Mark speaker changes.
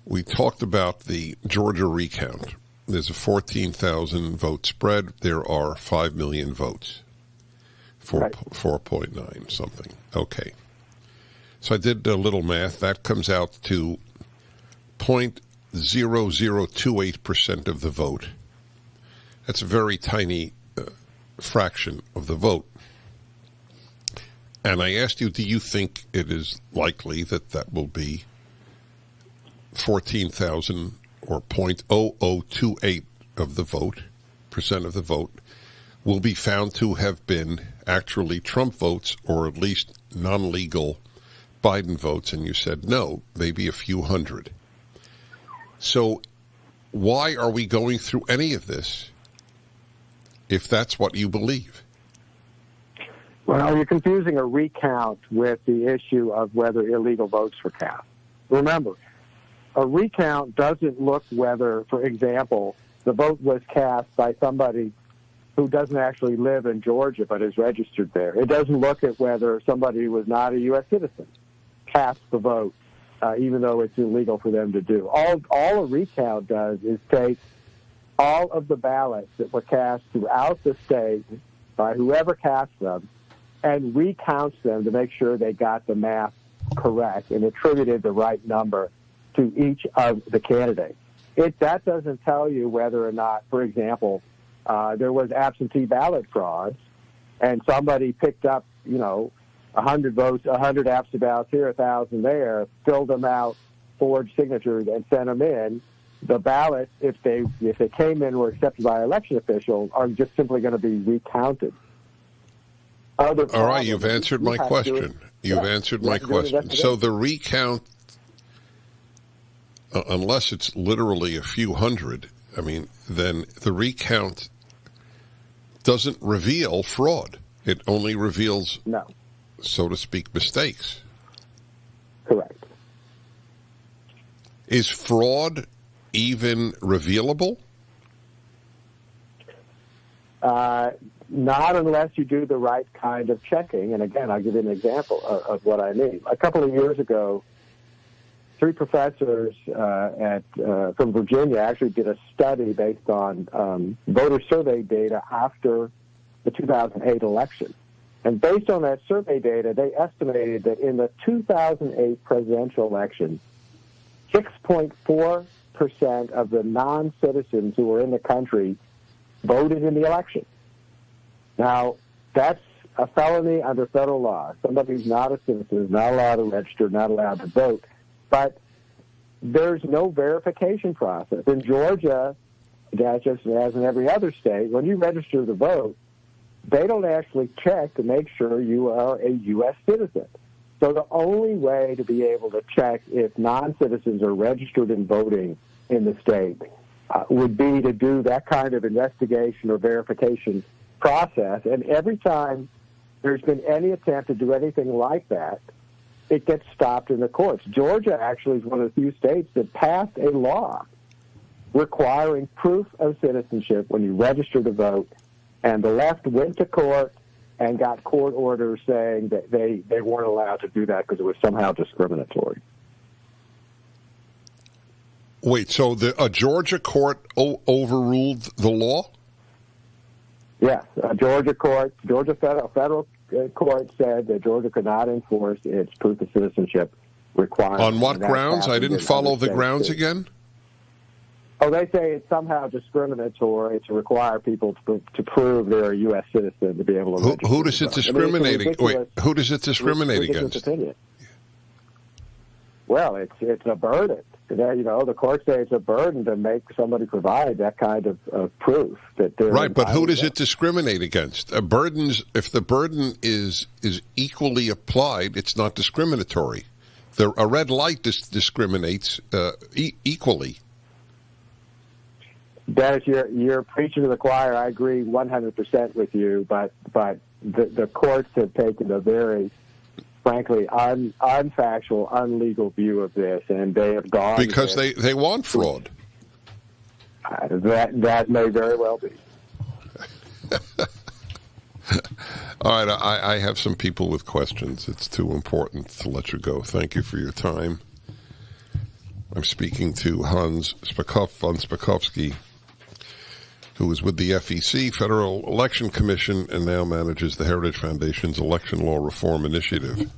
Speaker 1: We talked about the Georgia recount. There's a 14,000 vote spread. There are 5 million votes. 4.9 something. Okay. So I did a little math. That comes out to 0.0028% of the vote. That's a very tiny fraction of the vote. And I asked you, do you think it is likely that that will be 14,000 or 0.0028 of the vote, percent of the vote, will be found to have been actually Trump votes or at least non-legal Biden votes? And you said no, maybe a few hundred. So why are we going through any of this if that's what you believe?
Speaker 2: Well, you're confusing a recount with the issue of whether illegal votes were cast. Remember, a recount doesn't look whether, for example, the vote was cast by somebody who doesn't actually live in Georgia but is registered there. It doesn't look at whether somebody who was not a U.S. citizen cast the vote, even though it's illegal for them to do. All a recount does is take all of the ballots that were cast throughout the state by whoever cast them and recounts them to make sure they got the math correct and attributed the right number to each of the candidates. That doesn't tell you whether or not, for example, there was absentee ballot fraud and somebody picked up, 100 votes, 100 absentee ballots here, 1,000 there, filled them out, forged signatures, and sent them in. The ballots, if they came in and were accepted by election officials, are just simply going to be recounted.
Speaker 1: All right, you've answered my question. You've answered my question. So the recount, unless it's literally a few hundred, then the recount doesn't reveal fraud. It only reveals, so to speak, mistakes.
Speaker 2: Correct.
Speaker 1: Is fraud even revealable?
Speaker 2: Not unless you do the right kind of checking. And again, I'll give you an example of what I mean. A couple of years ago, 3 professors from Virginia actually did a study based on voter survey data after the 2008 election. And based on that survey data, they estimated that in the 2008 presidential election, 6.4% of the non-citizens who were in the country voted in the election. Now, that's a felony under federal law. Somebody who's not a citizen is not allowed to register, not allowed to vote. But there's no verification process. In Georgia, just as in every other state, when you register to vote, they don't actually check to make sure you are a U.S. citizen. So the only way to be able to check if non-citizens are registered and voting in the state would be to do that kind of investigation or verification process. And every time there's been any attempt to do anything like that, it gets stopped in the courts. Georgia actually is one of the few states that passed a law requiring proof of citizenship when you register to vote, and the left went to court and got court orders saying that they weren't allowed to do that because it was somehow discriminatory.
Speaker 1: Wait, so a Georgia court overruled the law?
Speaker 2: Yes, Georgia federal court said that Georgia could not enforce its proof of citizenship requirement.
Speaker 1: On what grounds? I didn't follow the grounds again.
Speaker 2: Oh, they say it's somehow discriminatory to require people to prove they're a U.S. citizen to be able to register.
Speaker 1: Who does it discriminate against? Wait, who does it discriminate against?
Speaker 2: Opinion. Well, it's a burden. The courts say it's a burden to make somebody provide that kind of proof that they're
Speaker 1: right. But who does it discriminate against? If the burden is equally applied, it's not discriminatory. A red light discriminates equally.
Speaker 2: Dennis, you're preaching to the choir. I agree 100% with you, but the courts have taken a very, frankly, unfactual, unlegal view of this, and they have gone
Speaker 1: because they want fraud.
Speaker 2: That may very well be.
Speaker 1: All right, I have some people with questions. It's too important to let you go. Thank you for your time. I'm speaking to Hans von Spakovsky, who is with the FEC, Federal Election Commission, and now manages the Heritage Foundation's Election Law Reform Initiative.